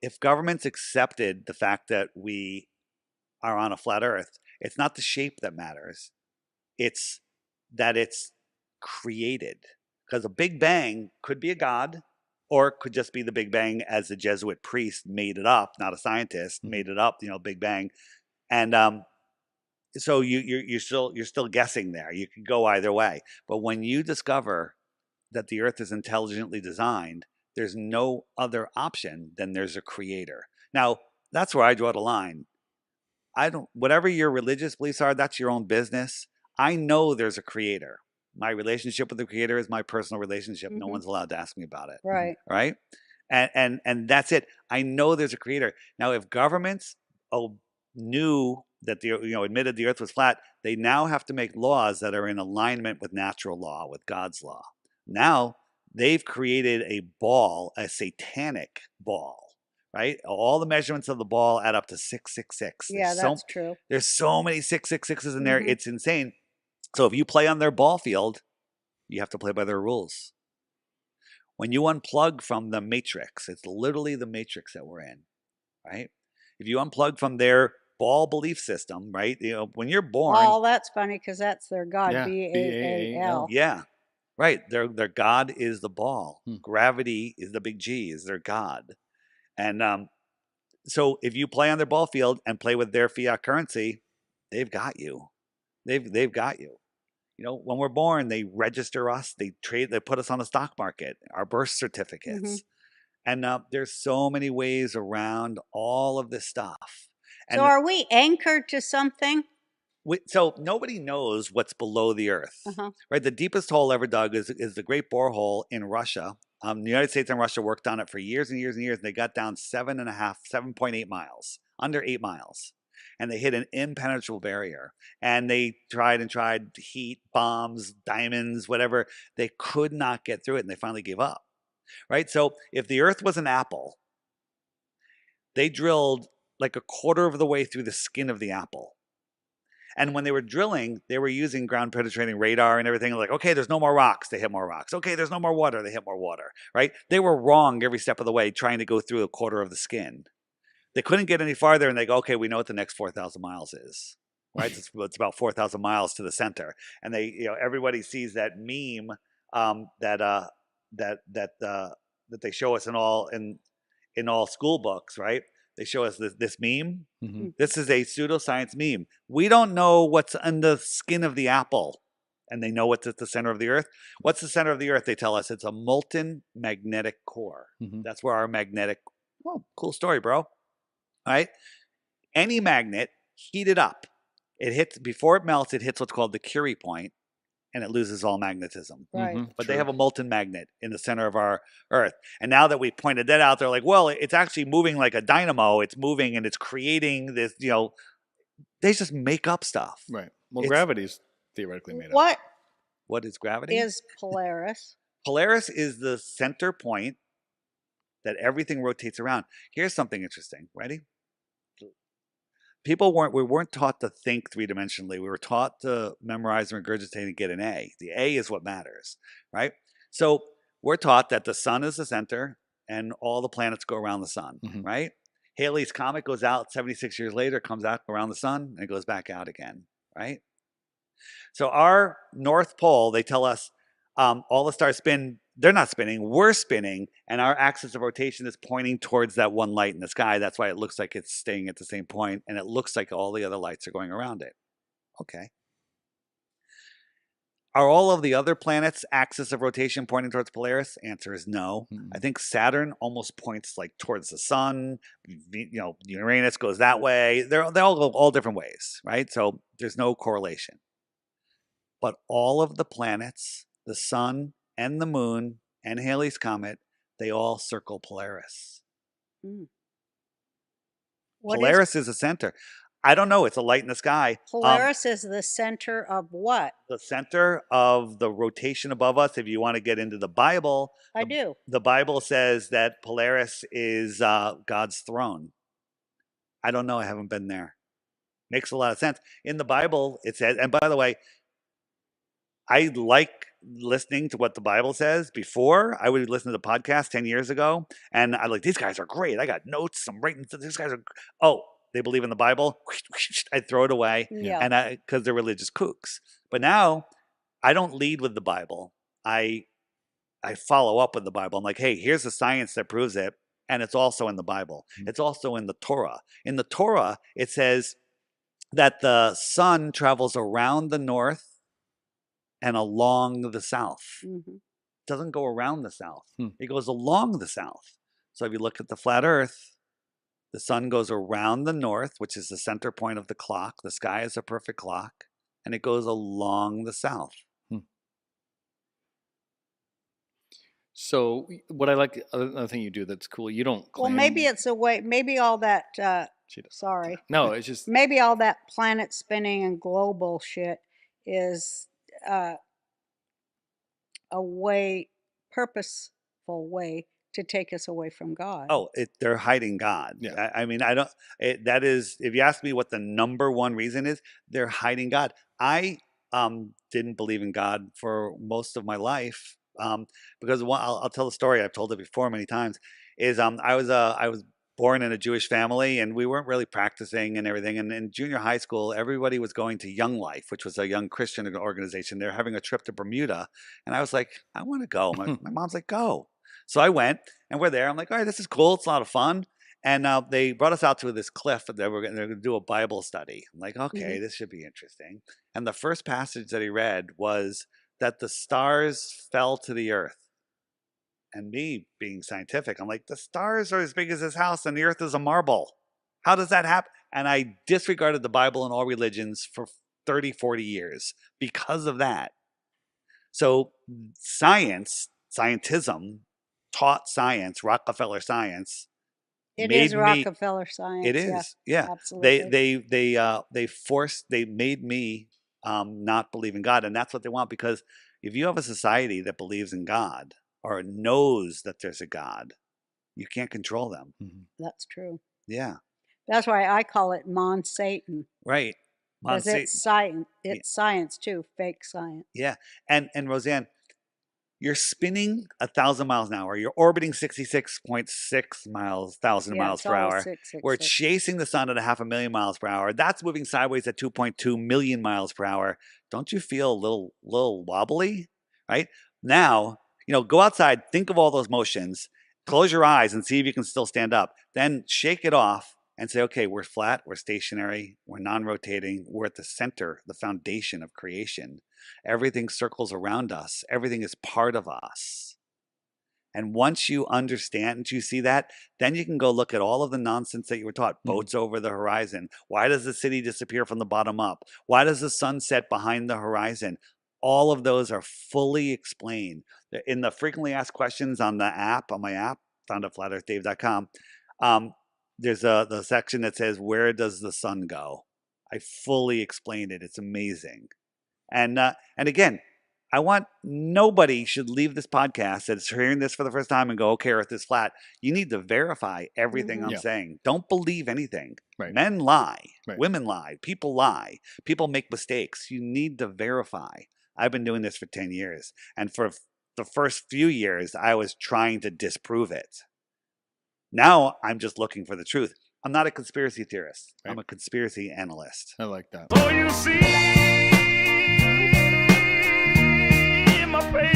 if governments accepted the fact that we are on a flat Earth, it's not the shape that matters. It's that it's created. Because a Big Bang could be a god, or it could just be the Big Bang as a Jesuit priest made it up, not a scientist, made it up, Big Bang. And so you're still guessing there. You can go either way. But when you discover that the Earth is intelligently designed, there's no other option than there's a creator. Now, that's where I draw the line. Whatever your religious beliefs are, that's your own business. I know there's a creator. My relationship with the creator is my personal relationship. No one's allowed to ask me about it. Right. Right. And that's it. I know there's a creator. Now, if governments knew that admitted the Earth was flat, they now have to make laws that are in alignment with natural law, with God's law. Now they've created a ball, a satanic ball. Right? All the measurements of the ball add up to 666. Yeah, that's true. There's so many 666s in there. It's insane. So if you play on their ball field, you have to play by their rules. When you unplug from the matrix, it's literally the matrix that we're in, right? If you unplug from their ball belief system, right? When you're born. Oh, that's funny because that's their god, B-A-A-L. Yeah, right. Their god is the ball. Gravity is the big G, is their god. And so if you play on their ball field and play with their fiat currency, they've got you. They've got you. When we're born, they register us, they put us on the stock market, our birth certificates. And there's so many ways around all of this stuff. And so are we anchored to something? So nobody knows what's below the Earth, right? The deepest hole ever dug is the Great Borehole in Russia. The United States and Russia worked on it for years and years and years, and they got down 7.8 miles, under 8 miles. And they hit an impenetrable barrier. And they tried heat, bombs, diamonds, whatever. They could not get through it, and they finally gave up, right? So if the Earth was an apple, they drilled like a quarter of the way through the skin of the apple. And when they were drilling, they were using ground penetrating radar and everything. Like, okay, there's no more rocks. They hit more rocks. Okay, there's no more water. They hit more water, right? They were wrong every step of the way trying to go through a quarter of the skin. They couldn't get any farther, and they go, okay, we know what the next 4,000 miles is, right? It's about 4,000 miles to the center. And they, everybody sees that meme that they show us in all school books, right? They show us this meme. This is a pseudoscience meme. We don't know what's on the skin of the apple, and they know what's at the center of the Earth. What's the center of the Earth? They tell us it's a molten magnetic core. That's where our magnetic, cool story, bro. All right? Any magnet, heat it up. It hits, before it melts, it hits what's called the Curie point, and it loses all magnetism. Right. But they have a molten magnet in the center of our Earth. And now that we pointed that out, they're like, well, it's actually moving like a dynamo. It's moving and it's creating this, they just make up stuff. Right. Well, gravity's theoretically made up. What is gravity? Is Polaris. Polaris is the center point that everything rotates around. Here's something interesting. Ready? We weren't taught to think three-dimensionally. We were taught to memorize and regurgitate and get an A. The A is what matters, right? So we're taught that the sun is the center and all the planets go around the sun, right? Halley's Comet goes out 76 years later, comes out around the sun, and it goes back out again, right? So our North Pole, they tell us all the stars spin. They're not spinning, we're spinning, and our axis of rotation is pointing towards that one light in the sky. That's why it looks like it's staying at the same point, and it looks like all the other lights are going around it. Okay. Are all of the other planets' axis of rotation pointing towards Polaris? Answer is no. I think Saturn almost points like towards the sun. Uranus goes that way. They all go all different ways, right? So there's no correlation. But all of the planets, the sun, and the moon, and Halley's Comet, they all circle Polaris. Polaris is the center. I don't know. It's a light in the sky. Polaris is the center of what? The center of the rotation above us. If you want to get into the Bible. I do. The Bible says that Polaris is God's throne. I don't know. I haven't been there. Makes a lot of sense. In the Bible, it says, and by the way, I like listening to what the Bible says. Before, I would listen to the podcast 10 years ago, and I'd like, these guys are great. I got notes. I'm writing. These guys are, they believe in the Bible. I'd throw it away, and because they're religious kooks. But now, I don't lead with the Bible. I follow up with the Bible. I'm like, hey, here's the science that proves it, and it's also in the Bible. It's also in the Torah. In the Torah, it says that the sun travels around the north and along the south. It doesn't go around the south. It goes along the south. So if you look at the flat earth, the sun goes around the north, which is the center point of the clock. The sky is a perfect clock, and it goes along the south. So what I like, another thing you do that's cool, you don't claim... Well, maybe it's a way, maybe all that, sorry. No, it's just... Maybe all that planet spinning and global shit is a way, purposeful way to take us away from God. Oh, they're hiding God. Yeah. I mean, that is, if you ask me what the number one reason is, they're hiding God. I didn't believe in God for most of my life. Because I'll tell the story. I've told it before many times. Is I was born in a Jewish family, and we weren't really practicing and everything. And in junior high school, everybody was going to Young Life, which was a young Christian organization. They're having a trip to Bermuda, and I was like, I want to go. My mom's like, go. So I went, and we're there. I'm like, all right, this is cool. It's a lot of fun. And they brought us out to this cliff, and they're going to do a Bible study. I'm like, okay, this should be interesting. And the first passage that he read was that the stars fell to the earth. And me being scientific, I'm like, the stars are as big as this house and the earth is a marble. How does that happen? And I disregarded the Bible and all religions for 30, 40 years because of that. So scientism, taught science, Rockefeller science. It is Rockefeller science. It is, yeah. Absolutely. They made me not believe in God, and that's what they want. Because if you have a society that believes in God or knows that there's a God, you can't control them. That's true. Yeah. That's why I call it Mon-Satan. Right. Because it's science. It's science too. Fake science. Yeah. And Roseanne, you're spinning 1,000 miles an hour. You're orbiting 66.6 miles per hour. We're chasing the sun at 500,000 miles per hour. That's moving sideways at 2.2 million miles per hour. Don't you feel a little wobbly? Right? Now, go outside, think of all those motions, close your eyes and see if you can still stand up. Then shake it off and say, okay, we're flat, we're stationary, we're non-rotating, we're at the center, the foundation of creation. Everything circles around us. Everything is part of us. And once you understand and you see that, then you can go look at all of the nonsense that you were taught. Boats over the horizon. Why does the city disappear from the bottom up? Why does the sun set behind the horizon? All of those are fully explained. In the frequently asked questions on the app, on my app, found at flatearthdave.com, there's the section that says, where does the sun go? I fully explained it. It's amazing. And again, I want nobody should leave this podcast that's hearing this for the first time and go, okay, Earth is flat. You need to verify everything I'm saying. Don't believe anything. Right. Men lie. Right. Women lie. People lie. People make mistakes. You need to verify. I've been doing this for 10 years. And for the first few years, I was trying to disprove it. Now I'm just looking for the truth. I'm not a conspiracy theorist. Right. I'm a conspiracy analyst. I like that. So you see, my face.